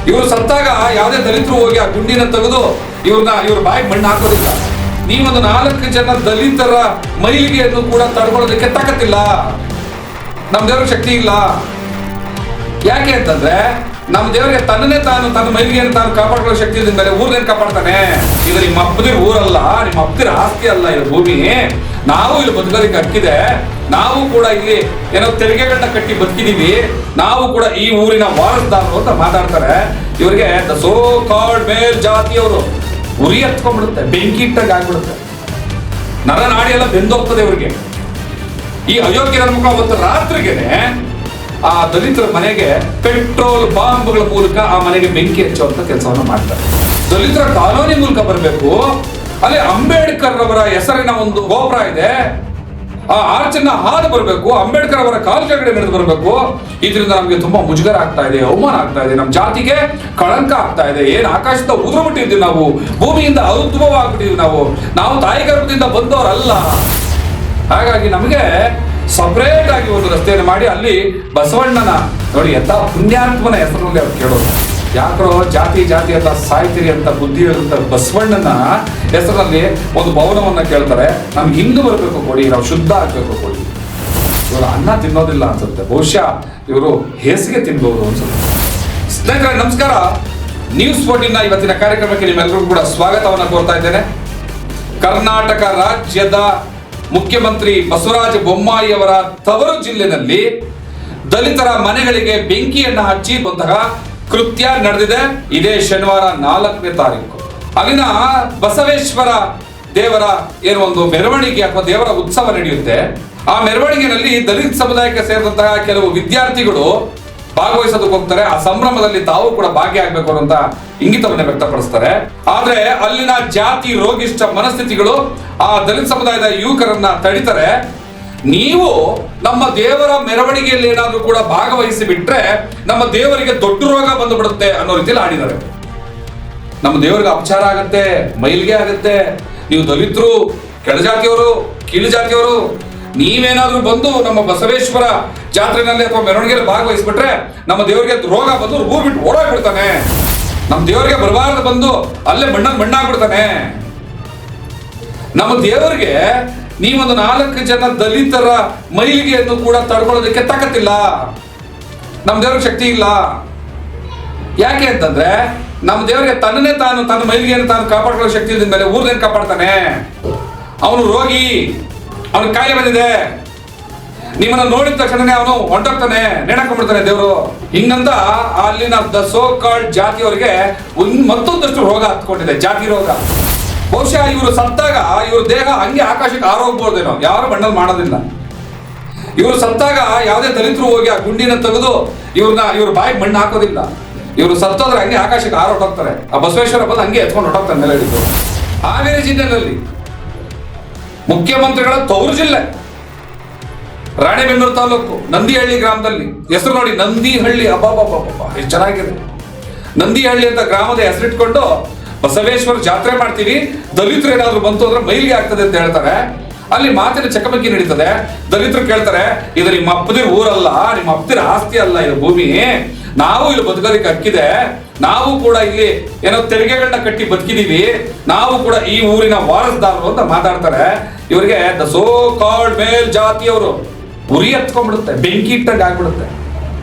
ಇವರು ಸತ್ತಾಗ ಯಾವುದೇ ದಲಿತರು ಹೋಗಿ ಆ ಗುಂಡಿನ ತೆಗೆದು ಇವ್ರ ಬಾಯಿಗೆ ಮಣ್ಣು ಹಾಕೋದಿಲ್ಲ. ನೀವೊಂದು 4 ಜನ ದಲಿತರ ಮೈಲಿಗೆಯನ್ನು ಕೂಡ ತಡ್ಕೊಳ್ಳೋದಕ್ಕೆ ತಾಕತ್ತಿಲ್ಲ. ನಮ್ಮ ದೇವ್ರಿಗೆ ಶಕ್ತಿ ಇಲ್ಲ. ಯಾಕೆ ಅಂತಂದ್ರೆ ನಮ್ಮ ದೇವರಿಗೆ ತನ್ನ ಮೈಲಿಗೆಯನ್ನು ತಾನು ಕಾಪಾಡ್ಕೊಳ್ಳೋ ಶಕ್ತಿ ಇದ್ದ ಮೇಲೆ ಊರ್ನೇನು ಕಾಪಾಡ್ತಾನೆ? ಇದು ನಿಮ್ಮ ಅಪ್ಪದಿರ ಊರಲ್ಲ, ನಿಮ್ಮ ಅಪ್ಪದಿರ ಆಸ್ತಿ ಅಲ್ಲ ಇದು ಭೂಮಿ. ನಾವು ಇಲ್ಲಿ ಬದುಕೋದಕ್ಕೆ ಹಕ್ಕಿದೆ. ನಾವು ಕೂಡ ಇಲ್ಲಿ ಏನೋ ತೆರಿಗೆಗಳನ್ನ ಕಟ್ಟಿ ಬದುಕಿದೀವಿ. ನಾವು ಕೂಡ ಈ ಊರಿನ ವಾರಸ್ದಾರರು ಅಂತ ಮಾತಾಡ್ತಾರೆ. ಇವರಿಗೆ ದ ಸೋ ಕಾಲ್ಡ್ ಮೇಲ್ ಜಾತಿಯವರು ಉರಿ ಹತ್ಕೊಂಡ್ಬಿಡುತ್ತೆ, ಬೆಂಕಿ ಇಟ್ಟಾಗ ಆಗ್ಬಿಡುತ್ತೆ. ನರನಾಡಿ ಎಲ್ಲ ಬೆಂದೋಗ್ತದೆ ಇವ್ರಿಗೆ. ಈ ಅಯೋಗ್ಯರ ಮುಖ ಅವತ್ತು ರಾತ್ರಿಗೆನೆ ಆ ದಲಿತರ ಮನೆಗೆ ಪೆಟ್ರೋಲ್ ಬಾಂಬ್ಗಳ ಮೂಲಕ ಆ ಮನೆಗೆ ಬೆಂಕಿ ಹಚ್ಚುವಂತ ಕೆಲಸವನ್ನು ಮಾಡ್ತಾರೆ. ದಲಿತರ ಕಾನೂನಿ ಮೂಲಕ ಬರಬೇಕು. ಅಲ್ಲಿ ಅಂಬೇಡ್ಕರ್ ಅವರ ಹೆಸರಿನ ಒಂದು ಗೋಪುರ ಇದೆ, ಆ ಆರ್ಚನ್ನ ಹಾದು ಬರಬೇಕು. ಅಂಬೇಡ್ಕರ್ ಅವರ ಕಾಲು ಕೆಳಗಡೆ ನಡೆದು ಬರಬೇಕು. ಇದರಿಂದ ನಮ್ಗೆ ತುಂಬಾ ಮುಜುಗರ ಆಗ್ತಾ ಇದೆ, ಅವಮಾನ ಆಗ್ತಾ ಇದೆ, ನಮ್ಮ ಜಾತಿಗೆ ಕಳಂಕ ಆಗ್ತಾ ಇದೆ. ಏನ್ ಆಕಾಶದ ಉದುರ್ಬಿಟ್ಟಿದ್ದೀವಿ ನಾವು, ಭೂಮಿಯಿಂದ ಉದ್ಭವ ಆಗ್ಬಿಟ್ಟಿದ್ವಿ ನಾವು ತಾಯಿ ಗರ್ಭದಿಂದ ಬಂದವರಲ್ಲ. ಹಾಗಾಗಿ ನಮಗೆ ಸಪರೇಟ್ ಆಗಿ ಒಂದು ರಸ್ತೆಯನ್ನು ಮಾಡಿ ಅಲ್ಲಿ ಬಸವಣ್ಣನ ನೋಡಿ ಎಂತ ಪುಣ್ಯಾತ್ಮನ ಹೆಸರಿನಲ್ಲಿ ಅವ್ರು ಕೇಳೋದು. ಯಾಕೋ ಜಾತಿ ಅಂತ ಸಾಯ್ತೀರಿ ಅಂತ ಬುದ್ಧಿ ಇರುತ್ತ ಬಸವಣ್ಣನ ಹೆಸರಿನಲ್ಲಿ ಒಂದು ಭವನವನ್ನ ಕೇಳ್ತಾರೆ. ನಮ್ಗೆ ಹಿಂದೂ ಬರಬೇಕು ಕೊಡಿ, ನಾವು ಶುದ್ಧ ಆಗ್ಬೇಕು ಕೊಡಿ. ಇವರು ಅನ್ನ ತಿನ್ನೋದಿಲ್ಲ ಅನ್ಸುತ್ತೆ, ಬಹುಶಃ ಇವರು ಹೇಸಿಗೆ ತಿನ್ಬಹುದು ಅನ್ಸುತ್ತೆ. ಸ್ನೇಹಿತರೆ ನಮಸ್ಕಾರ, ನ್ಯೂಸ್ 14 ಇವತ್ತಿನ ಕಾರ್ಯಕ್ರಮಕ್ಕೆ ನಿಮ್ಮೆಲ್ಲರಿಗೂ ಕೂಡ ಸ್ವಾಗತವನ್ನ ಕೋರ್ತಾ ಇದ್ದೇನೆ. ಕರ್ನಾಟಕ ರಾಜ್ಯದ ಮುಖ್ಯಮಂತ್ರಿ ಬಸವರಾಜ ಬೊಮ್ಮಾಯಿ ಅವರ ತವರು ಜಿಲ್ಲೆನಲ್ಲಿ ದಲಿತರ ಮನೆಗಳಿಗೆ ಬೆಂಕಿಯನ್ನ ಹಚ್ಚಿರುವಂತಹ ಕೃತ್ಯ ನಡೆದಿದೆ. ಇದೇ ಶನಿವಾರ 4ನೇ ತಾರೀಕು ಅಲ್ಲಿನ ಬಸವೇಶ್ವರ ದೇವರ ಏನು ಒಂದು ಮೆರವಣಿಗೆ ಅಥವಾ ದೇವರ ಉತ್ಸವ ನಡೆಯುತ್ತೆ. ಆ ಮೆರವಣಿಗೆಯಲ್ಲಿ ದಲಿತ ಸಮುದಾಯಕ್ಕೆ ಸೇರಿದಂತಹ ಕೆಲವು ವಿದ್ಯಾರ್ಥಿಗಳು ಭಾಗವಹಿಸೋದಕ್ಕೆ ಹೋಗ್ತಾರೆ. ಆ ಸಂಭ್ರಮದಲ್ಲಿ ತಾವು ಕೂಡ ಭಾಗಿಯಾಗಬೇಕು ಅನ್ನುವಂತ ಇಂಗಿತವನ್ನ ವ್ಯಕ್ತಪಡಿಸ್ತಾರೆ. ಆದ್ರೆ ಅಲ್ಲಿನ ಜಾತಿ ರೋಗಿಷ್ಠ ಮನಸ್ಥಿತಿಗಳು ಆ ದಲಿತ ಸಮುದಾಯದ ಯುವಕರನ್ನ ತಡಿತಾರೆ. ನೀವು ನಮ್ಮ ದೇವರ ಮೆರವಣಿಗೆಯಲ್ಲಿ ಏನಾದ್ರೂ ಕೂಡ ಭಾಗವಹಿಸಿ ಬಿಟ್ರೆ ನಮ್ಮ ದೇವರಿಗೆ ದೊಡ್ಡ ರೋಗ ಬಂದು ಬಿಡುತ್ತೆ ಅನ್ನೋ ರೀತಿಯಲ್ಲಿ ಆಡಿದ್ದಾರೆ. ನಮ್ಮ ದೇವರಿಗೆ ಅಪಚಾರ ಆಗತ್ತೆ, ಮೈಲಿಗೆ ಆಗತ್ತೆ. ನೀವು ದಲಿತರು, ಕೆಳಜಾತಿಯವರು, ಕೀಳು ಜಾತಿಯವರು ನೀವೇನಾದ್ರೂ ಬಂದು ನಮ್ಮ ಬಸವೇಶ್ವರ ಜಾತ್ರೆನಲ್ಲಿ ಅಥವಾ ಮೆರವಣಿಗೆಯಲ್ಲಿ ಭಾಗವಹಿಸ್ಬಿಟ್ರೆ ನಮ್ಮ ದೇವರಿಗೆ ರೋಗ ಬಂದು ಊರ್ ಬಿಟ್ಟು ಓಡಾಡ್ಬಿಡ್ತಾನೆ. ನಮ್ಮ ದೇವರಿಗೆ ಬರಬಾರದು ಬಂದು ಅಲ್ಲೇ ಮಣ್ಣಾಗ್ಬಿಡ್ತಾನೆ. ನಮ್ಮ ದೇವರಿಗೆ ನೀವೊಂದು 4 ಜನ ದಲಿತರ ಮೈಲಿಗೆಯನ್ನು ಕೂಡ ತಡ್ಕೊಳ್ಳೋದಕ್ಕೆ ತಾಕತ್ತಿಲ್ಲ. ನಮ್ಮ ದೇವ್ರಿಗೆ ಶಕ್ತಿ ಇಲ್ಲ. ಯಾಕೆ ಅಂತಂದ್ರೆ ನಮ್ಮ ದೇವರಿಗೆ ತನ್ನ ಮೈಲಿಗೆಯನ್ನು ತಾನು ಕಾಪಾಡ್ಕೊಳ್ಳೋ ಶಕ್ತಿ ಇದ್ದ ಮೇಲೆ ಊರ್ನೇನು ಕಾಪಾಡ್ತಾನೆ? ಅವನು ರೋಗಿ, ಅವನಿಗೆ ಕಾಯಿಲೆ ಬಂದಿದೆ. ನಿಮ್ಮನ್ನ ನೋಡಿದ ತಕ್ಷಣನೇ ಅವನು ಹೊಂಟೋಗ್ತಾನೆ, ನೇಣಾಕೊಂಡ್ಬಿಡ್ತಾನೆ ದೇವರು. ಹಿಂಗಂತ ಅಲ್ಲಿನ ದ ಸೋ ಕಾಲ್ಡ್ ಜಾತಿಯವರಿಗೆ ಮತ್ತೊಂದಷ್ಟು ರೋಗ ಹತ್ಕೊಂಡಿದೆ, ಜಾತಿ ರೋಗ. ಬಹುಶಃ ಇವರು ಸತ್ತಾಗ ಇವ್ರ ದೇಹ ಹಂಗೆ ಆಕಾಶಕ್ಕೆ ಆರೋಗ್ಬೋದೇನೋ, ಯಾರು ಬಣ್ಣದಲ್ಲಿ ಮಾಡೋದಿಲ್ಲ. ಇವರು ಸತ್ತಾಗ ಯಾವುದೇ ದಲಿತರು ಹೋಗಿ ಆ ಗುಂಡಿನ ತೆಗೆದು ಇವ್ರ ಬಾಯಿಗೆ ಮಣ್ಣು ಹಾಕೋದಿಲ್ಲ. ಇವರು ಸತ್ತೋದ್ರೆ ಹಂಗೆ ಆಕಾಶಕ್ಕೆ ಹಾರೋಟೋಗ್ತಾರೆ. ಆ ಬಸವೇಶ್ವರ ಬಂದು ಹಂಗೆ ಎತ್ಕೊಂಡು ಹೊಟ್ಟೋಗ್ತಾನೆ ನೆಲೆ ಹಿಡಿದು. ಹಾವೇರಿ ಜಿಲ್ಲೆಯಲ್ಲಿ ಮುಖ್ಯಮಂತ್ರಿಗಳ ತವರು ಜಿಲ್ಲೆ ರಾಣೆಬೆನ್ನೂರು ತಾಲೂಕು ನಂದಿಹಳ್ಳಿ ಗ್ರಾಮದಲ್ಲಿ, ಹೆಸರು ನೋಡಿ ನಂದಿಹಳ್ಳಿ, ಅಬ್ಬಬ್ಬಬ್ಬ ಎಷ್ಟು ಚೆನ್ನಾಗಿದೆ. ನಂದಿಹಳ್ಳಿ ಅಂತ ಗ್ರಾಮದ ಹೆಸರಿಟ್ಕೊಂಡು ಬಸವೇಶ್ವರ ಜಾತ್ರೆ ಮಾಡ್ತೀವಿ, ದಲಿತರು ಏನಾದ್ರು ಬಂತು ಅಂದ್ರೆ ಮೈಲಿಗೆ ಆಗ್ತದೆ ಅಂತ ಹೇಳ್ತಾರೆ. ಅಲ್ಲಿ ಮಾತಿನ ಚಕಮಕಿ ನಡೀತದೆ. ದಲಿತರು ಕೇಳ್ತಾರೆ, ಇದು ನಿಮ್ಮ ಅಪ್ಪದಿರ ಊರಲ್ಲ, ನಿಮ್ಮ ಅಪ್ಪದಿರ ಆಸ್ತಿ ಅಲ್ಲ ಇದು ಭೂಮಿ. ನಾವು ಇಲ್ಲಿ ಬದುಕೋದಕ್ಕೆ ಹಕ್ಕಿದೆ. ನಾವು ಕೂಡ ಇಲ್ಲಿ ಏನೋ ತೆರಿಗೆಗಳನ್ನ ಕಟ್ಟಿ ಬದುಕಿದೀವಿ. ನಾವು ಕೂಡ ಈ ಊರಿನ ವಾರಸ್ದಾರರು ಅಂತ ಮಾತಾಡ್ತಾರೆ. ಇವರಿಗೆ ದ ಸೋ ಕಾಲ್ಡ್ ಮೇಲ್ ಜಾತಿಯವರು ಉರಿ ಹತ್ಕೊಂಡ್ಬಿಡುತ್ತೆ, ಬೆಂಕಿ ಇಟ್ಟಾಗ ಆಗ್ಬಿಡುತ್ತೆ.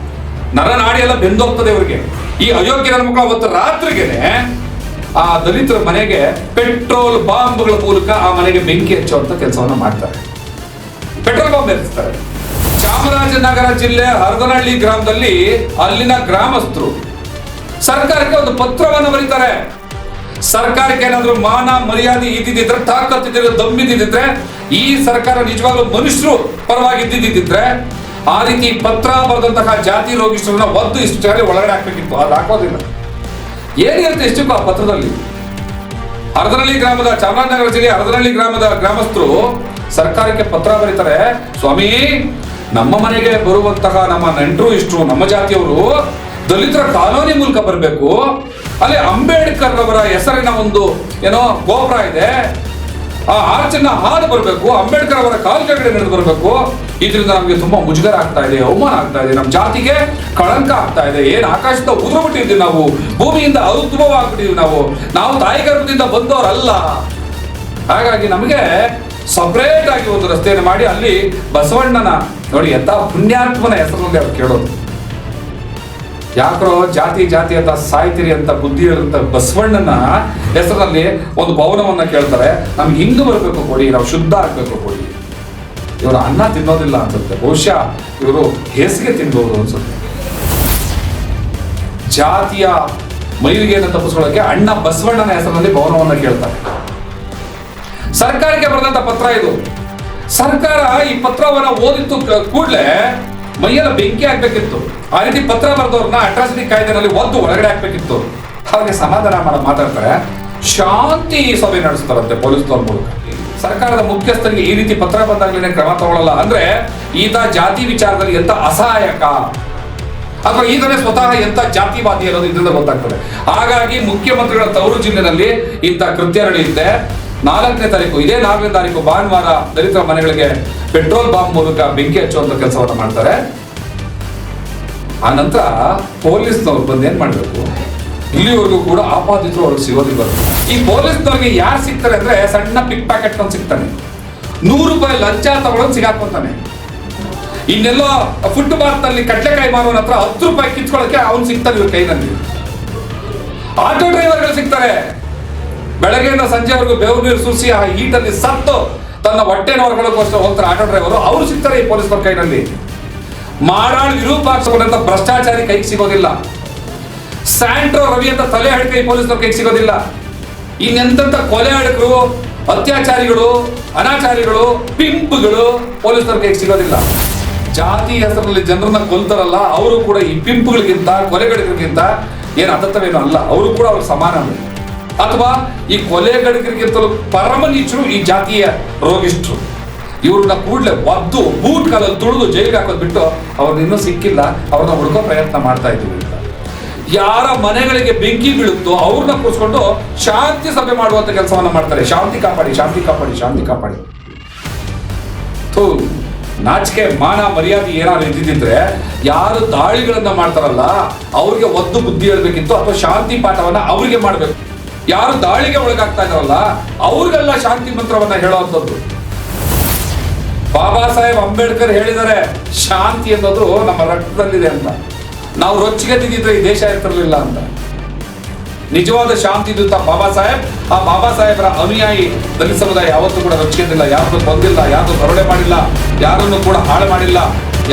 ನರನಾಡಿ ಎಲ್ಲ ಬೆಂದೋಗ್ತದೆ ಇವ್ರಿಗೆ. ಈ ಅಯೋಗ್ಯರ ಮುಖ ಅವತ್ತು ರಾತ್ರಿಗೆನೆ ಆ ದಲಿತರ ಮನೆಗೆ ಪೆಟ್ರೋಲ್ ಬಾಂಬ್ಗಳ ಮೂಲಕ ಆ ಮನೆಗೆ ಬೆಂಕಿ ಹಚ್ಚುವಂತ ಕೆಲಸವನ್ನ ಮಾಡ್ತಾರೆ. Petrol bomb ಎರಿಸ್ತಾರೆ. ಚಾಮರಾಜನಗರ ಜಿಲ್ಲೆ ಹರದನಹಳ್ಳಿ ಗ್ರಾಮದಲ್ಲಿ ಅಲ್ಲಿನ ಗ್ರಾಮಸ್ಥರು ಸರ್ಕಾರಕ್ಕೆ ಒಂದು ಪತ್ರವನ್ನು ಬರೀತಾರೆ. ಸರ್ಕಾರಕ್ಕೆ ಏನಾದ್ರು ಮಾನ ಮರ್ಯಾದೆ ಇದ್ದಿದ್ರೆ, ತಾಕತ್ತಿದ್ರೆ, ದಮ್ಮಿದ್ದಿದ್ರೆ, ಈ ಸರ್ಕಾರ ನಿಜವಾಗ್ಲೂ ಮನುಷ್ಯರು ಪರವಾಗಿ ಇದ್ದಿದ್ದಿದ್ರೆ ಆ ರೀತಿ ಪತ್ರ ಬರೆದಂತಹ ಜಾತಿ ರೋಗಿಷ್ಠರನ್ನ ಒದ್ದು ಇಷ್ಟು ಒಳಗಡೆ ಹಾಕ್ಬೇಕಿತ್ತು. ಅದು ಹಾಕೋದಿಲ್ಲ. ಏನಿರುತ್ತೆ ಇಷ್ಟಕ್ಕೂ ಆ ಪತ್ರದಲ್ಲಿ? ಹರದನಹಳ್ಳಿ ಗ್ರಾಮದ, ಚಾಮರಾಜನಗರ ಜಿಲ್ಲೆ ಹರದನಹಳ್ಳಿ ಗ್ರಾಮದ ಗ್ರಾಮಸ್ಥರು ಸರ್ಕಾರಕ್ಕೆ ಪತ್ರ ಬರೀತಾರೆ. ಸ್ವಾಮಿ, ನಮ್ಮ ಮನೆಗೆ ಬರುವಂತಹ ನಮ್ಮ ನೆಂಟರು ಇಷ್ಟರು, ನಮ್ಮ ಜಾತಿಯವರು ದಲಿತರ ಕಾನೂನಿ ಮೂಲಕ ಬರಬೇಕು. ಅಲ್ಲಿ ಅಂಬೇಡ್ಕರ್ ಅವರ ಹೆಸರಿನ ಒಂದು ಏನೋ ಗೋಪುರ ಇದೆ, ಆ ಆರ್ಚನ್ನ ಹಾದು ಬರಬೇಕು, ಅಂಬೇಡ್ಕರ್ ಅವರ ಕಾಲು ಕೆಳಗಡೆ ನಡೆದು ಬರಬೇಕು. ಇದರಿಂದ ನಮಗೆ ತುಂಬಾ ಮುಜುಗರ ಆಗ್ತಾ ಇದೆ, ಅವಮಾನ ಆಗ್ತಾ ಇದೆ, ನಮ್ಮ ಜಾತಿಗೆ ಕಳಂಕ ಆಗ್ತಾ ಇದೆ. ಏನ್ ಆಕಾಶದ ಉದುರ್ಬಿಟ್ಟಿದ್ವಿ ನಾವು, ಭೂಮಿಯಿಂದ ಉದ್ಭವ ಆಗ್ಬಿಟ್ಟಿದ್ವಿ ನಾವು ತಾಯಿ ಗರ್ಭದಿಂದ ಬಂದವರಲ್ಲ. ಹಾಗಾಗಿ ನಮಗೆ ಸಪರೇಟ್ ಆಗಿ ಒಂದು ರಸ್ತೆಯನ್ನು ಮಾಡಿ ಅಲ್ಲಿ ಬಸವಣ್ಣನ ನೋಡಿ ಎಂತ ಪುಣ್ಯಾತ್ಮನ ಹೆಸರಿನಲ್ಲಿ ಅವ್ರು ಕೇಳೋದು. ಯಾಕ್ರೋ ಜಾತಿ ಜಾತಿ ಅಂತ ಸಾಯ್ತೀರಿ ಅಂತ ಬುದ್ಧಿ ಹೇಳುವಂತ ಬಸವಣ್ಣನ ಹೆಸರಿನಲ್ಲಿ ಒಂದು ಭವನವನ್ನ ಕೇಳ್ತಾರೆ. ನಮ್ಗೆ ಹಿಂಗ್ ಬರ್ಬೇಕು ಕೊಡಿ, ನಾವು ಶುದ್ಧ ಆಗ್ಬೇಕು ಕೊಡಿ. ಇವರು ಅನ್ನ ತಿನ್ನೋದಿಲ್ಲ ಅನ್ಸುತ್ತೆ, ಬಹುಶಃ ಇವರು ಹೇಸಿಗೆ ತಿನ್ಬಹುದು ಅನ್ಸುತ್ತೆ. ಜಾತಿಯ ಮೈಲಿಗೆಯನ್ನು ತಪ್ಪಿಸ್ಕೊಳ್ಳೋಕೆ ಅಣ್ಣ ಬಸವಣ್ಣನ ಹೆಸರಿನಲ್ಲಿ ಭವನವನ್ನ ಕೇಳ್ತಾರೆ. ಸರ್ಕಾರಕ್ಕೆ ಬರೆದಂತ ಪತ್ರ ಇದು. ಸರ್ಕಾರ ಈ ಪತ್ರವನ್ನ ಓದಿತ್ತು ಕೂಡಲೇ ಮೈಯೆಲ್ಲ ಬೆಂಕಿ ಹಾಕ್ಬೇಕಿತ್ತು. ಆ ರೀತಿ ಪತ್ರ ಬರೆದವ್ರನ್ನ ಅಟ್ರಾಸಿಟಿ ಕಾಯ್ದೆನಲ್ಲಿ ಒದ್ದು ಒಳಗಡೆ ಹಾಕ್ಬೇಕಿತ್ತು. ಹಾಗೆ ಸಮಾಧಾನ ಮಾತಾಡ್ತಾರೆ, ಶಾಂತಿ ಸಭೆ ನಡೆಸ್ತಾರಂತೆ ಪೊಲೀಸ್ನವ್ರ ಮೂಲಕ. ಸರ್ಕಾರದ ಮುಖ್ಯಸ್ಥರಿಗೆ ಈ ರೀತಿ ಪತ್ರ ಬಂದಾಗ್ಲೇ ಕ್ರಮ ತಗೊಳ್ಳಲ್ಲ ಅಂದ್ರೆ ಈತ ಜಾತಿ ವಿಚಾರದಲ್ಲಿ ಎಂತ ಅಸಹಾಯಕ ಅಥವಾ ಈತನೇ ಸ್ವತಃ ಎಂತ ಜಾತಿವಾದಿ ಅನ್ನೋದು ಇದರಿಂದ ಗೊತ್ತಾಗ್ತದೆ. ಹಾಗಾಗಿ ಮುಖ್ಯಮಂತ್ರಿಗಳ ತವರು ಜಿಲ್ಲೆನಲ್ಲಿ ಇಂಥ ಕೃತ್ಯ ನಡೆಯುತ್ತೆ. 4ನೇ ತಾರೀಕು, ಇದೇ 4ನೇ ತಾರೀಕು ಭಾನುವಾರ ದಲಿತರ ಮನೆಗಳಿಗೆ ಪೆಟ್ರೋಲ್ ಬಾಂಬ್ ಮೂಲಕ ಬೆಂಕಿ ಹಚ್ಚುವಂತ ಕೆಲಸವನ್ನ ಮಾಡ್ತಾರೆ. ಆ ನಂತರ ಪೊಲೀಸ್ನವ್ರು ಬಂದು ಏನ್ ಮಾಡ್ಬೇಕು, ಇಲ್ಲಿವರೆಗೂ ಕೂಡ ಆಪಾದಿತರು ಅವ್ರಿಗೆ ಸಿಗೋದಿಲ್ಲ. ಈ ಪೊಲೀಸ್ನವ್ರಿಗೆ ಯಾರು ಸಿಗ್ತಾರೆ ಅಂದ್ರೆ ಸಣ್ಣ ಪಿಕ್ ಪ್ಯಾಕೆಟ್ ಅಂತ ಸಿಗ್ತಾನೆ, 100 ರೂಪಾಯಿ ಲಂಚ ತಗೊಳ್ಳೋದು ಸಿಗಾಕೊಂತಾನೆ. ಇನ್ನೆಲ್ಲೋ ಫುಟ್ಪಾತ್ ನಲ್ಲಿ ಕಡ್ಲೆಕಾಯಿ ಮಾರುವನ ಹತ್ರ 10 ರೂಪಾಯಿ ಕಿತ್ಕೊಳ್ಳೋಕೆ ಅವ್ನು ಸಿಗ್ತಾನೆ ಇವ್ರ ಕೈನಲ್ಲಿ. ಆಟೋ ಡ್ರೈವರ್ಗಳು ಸಿಗ್ತಾರೆ, ಬೆಳಗ್ಗೆಯಿಂದ ಸಂಜೆವರೆಗೂ ಬೆವರು ನೀರು ಸುರಿಸಿ ಆ ಹೀಟಲ್ಲಿ ಸತ್ತು ತನ್ನ ಹೊಟ್ಟೆ ನೋಡ್ಕೊಳ್ಳೋಕೋಸ್ಕರ ಹೋಗ್ತಾರೆ ಆಟೋ ಡ್ರೈವರು, ಅವರು ಸಿಗ್ತಾರೆ ಈ ಪೊಲೀಸ್ನವ್ರ ಕೈನಲ್ಲಿ. ಮಾಡಾಳ್ ವಿರೂಪಾಕ್ಷ ಭ್ರಷ್ಟಾಚಾರಿ ಕೈಗೆ ಸಿಗೋದಿಲ್ಲ. ಸ್ಯಾಂಟ್ರೋ ರವಿ ಅಂತ ತಲೆ ಹಡಕೆ ಈ ಪೊಲೀಸ್ನವ್ರ ಕೈಗೆ ಸಿಗೋದಿಲ್ಲ. ಇನ್ನೆಂತ ಕೊಲೆ ಹಡಕರು, ಅತ್ಯಾಚಾರಿಗಳು, ಅನಾಚಾರಿಗಳು, ಪಿಂಪ್ಗಳು ಪೊಲೀಸ್ನವ್ರ ಕೈಗೆ ಸಿಗೋದಿಲ್ಲ. ಜಾತಿ ಹೆಸರಲ್ಲಿ ಜನರನ್ನ ಕೊಲ್ತಾರಲ್ಲ ಅವರು ಕೂಡ ಈ ಪಿಂಪ್ಗಳಿಗಿಂತ ಕೊಲೆಗಳಿಗಿಂತ ಏನು ಹತ್ತವೇನೋ ಅಲ್ಲ, ಅವರು ಕೂಡ ಅವ್ರಿಗೆ ಸಮಾನ. ಅಥವಾ ಈ ಕೊಲೆಗಡಿಗರಿಗಿಂತಲೂ ಪರಮ ನೀಚರು ಈ ಜಾತಿಯ ರೋಗಿಷ್ಟ್ರು. ಇವ್ರನ್ನ ಕೂಡಲೇ ಒದ್ದು ಬೂಟ್ ಕಾಲಲ್ಲಿ ತುಳಿದು ಜೈಲಿಗೆ ಹಾಕೋದು ಬಿಟ್ಟು ಅವ್ರನ್ನ ಇನ್ನೂ ಸಿಕ್ಕಿಲ್ಲ, ಅವ್ರನ್ನ ಹುಡುಕೋ ಪ್ರಯತ್ನ ಮಾಡ್ತಾ ಇದ್ದೀವಿ ಅಂತ. ಯಾರ ಮನೆಗಳಿಗೆ ಬೆಂಕಿ ಬೀಳುತ್ತೋ ಅವ್ರನ್ನ ಕೂರಿಸ್ಕೊಂಡು ಶಾಂತಿ ಸಭೆ ಮಾಡುವಂತ ಕೆಲಸವನ್ನ ಮಾಡ್ತಾರೆ. ಶಾಂತಿ ಕಾಪಾಡಿ, ಶಾಂತಿ ಕಾಪಾಡಿ, ಶಾಂತಿ ಕಾಪಾಡಿ. ನಾಚಿಕೆ ಮಾನ ಮರ್ಯಾದೆ ಏನಾದ್ರು ಇದ್ದಿದ್ರೆ ಯಾರು ದಾಳಿಗಳನ್ನ ಮಾಡ್ತಾರಲ್ಲ ಅವ್ರಿಗೆ ಒದ್ದು ಬುದ್ಧಿ ಹೇಳ್ಬೇಕಿತ್ತು, ಅಥವಾ ಶಾಂತಿ ಪಾಠವನ್ನ ಅವ್ರಿಗೆ ಮಾಡ್ಬೇಕು. ಯಾರು ದಾಳಿಗೆ ಒಳಗಾಗ್ತಾ ಇದಾರಲ್ಲ ಅವ್ರಿಗೆಲ್ಲ ಶಾಂತಿ ಮಂತ್ರವನ್ನ ಹೇಳುವಂಥದ್ದು. ಬಾಬಾ ಸಾಹೇಬ್ ಅಂಬೇಡ್ಕರ್ ಹೇಳಿದ್ದಾರೆ, ಶಾಂತಿ ಅನ್ನೋದು ನಮ್ಮ ರಕ್ತದಲ್ಲಿದೆ ಅಂತ. ನಾವು ರೊಚ್ಚಿಗೆದ್ದಿದ್ರೆ ಈ ದೇಶ ಇರ್ತಿರ್ಲಿಲ್ಲ ಅಂತ. ನಿಜವಾದ ಶಾಂತಿ ದೂತ ಬಾಬಾ ಸಾಹೇಬ್. ಆ ಬಾಬಾ ಸಾಹೇಬರ ಅನುಯಾಯಿ ದಲಿತ ಸಮುದಾಯ ಯಾವತ್ತೂ ಕೂಡ ರೊಚ್ಚಿಗೆದ್ದಿಲ್ಲ, ಯಾರನ್ನು ಕೊಂದಿಲ್ಲ, ಯಾರನ್ನು ದರೋಡೆ ಮಾಡಿಲ್ಲ, ಯಾರನ್ನು ಕೂಡ ಹಾಳು ಮಾಡಿಲ್ಲ,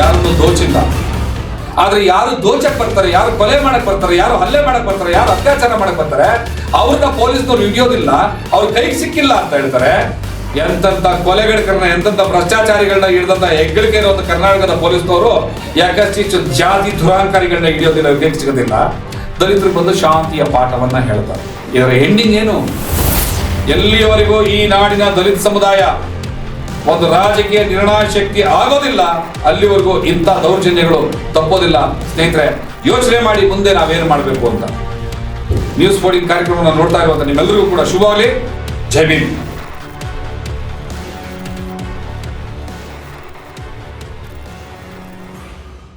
ಯಾರನ್ನು ದೋಚಿಲ್ಲ. ಆದ್ರೆ ಯಾರು ದೋಚಕ್ ಬರ್ತಾರೆ, ಯಾರು ಕೊಲೆ ಮಾಡಕ್ ಬರ್ತಾರೆ, ಯಾರು ಹಲ್ಲೆ ಮಾಡಕ್ ಬರ್ತಾರೆ, ಯಾರು ಅತ್ಯಾಚಾರ ಮಾಡಕ್ ಬರ್ತಾರೆ ಅವ್ರನ್ನ ಪೊಲೀಸ್ನವ್ರು ಹಿಡಿಯೋದಿಲ್ಲ, ಅವ್ರ ಕೈಗೆ ಸಿಕ್ಕಿಲ್ಲ ಅಂತ ಹೇಳ್ತಾರೆ. ಎಂತೆಂತ ಕೊಲೆಗಡಕರನ್ನ, ಎಂತೆಂತ ಭ್ರಷ್ಟಾಚಾರಿಗಳನ್ನ ಹಿಡಿದಂತ ಹೆಗ್ಗಳಿಕೆ ಇರುವಂತ ಕರ್ನಾಟಕದ ಪೊಲೀಸ್ನವರು ಯಾಕಷ್ಟು ಜಾತಿ ದುರಾಂಕಾರಿಗಳನ್ನ ಹಿಡಿಯೋದಿಲ್ಲ, ಕೈಗೆ ಸಿಗೋದಿಲ್ಲ. ದಲಿತರಿಗೆ ಬಂದು ಶಾಂತಿಯ ಪಾಠವನ್ನ ಹೇಳ್ತಾರೆ. ಇದರ ಎಂಡಿಂಗ್ ಏನು? ಎಲ್ಲಿಯವರೆಗೂ ಈ ನಾಡಿನ ದಲಿತ ಸಮುದಾಯ ಒಂದು ರಾಜಕೀಯ ನಿರ್ಣಯ ಶಕ್ತಿ ಆಗೋದಿಲ್ಲ ಅಲ್ಲಿವರೆಗೂ ಇಂಥ ದೌರ್ಜನ್ಯಗಳು ತಪ್ಪೋದಿಲ್ಲ. ಸ್ನೇಹಿತರೆ, ಯೋಚನೆ ಮಾಡಿ ಮುಂದೆ ನಾವೇನು ಮಾಡಬೇಕು ಅಂತ. ನ್ಯೂಸ್ 14 ಕಾರ್ಯಕ್ರಮವನ್ನು ನೋಡ್ತಾ ಇರುವಂತ ನಿಮ್ಮೆಲ್ಲರಿಗೂ ಕೂಡ ಶುಭವಾಗಲಿ. ಜೈ ಭೀಮ್.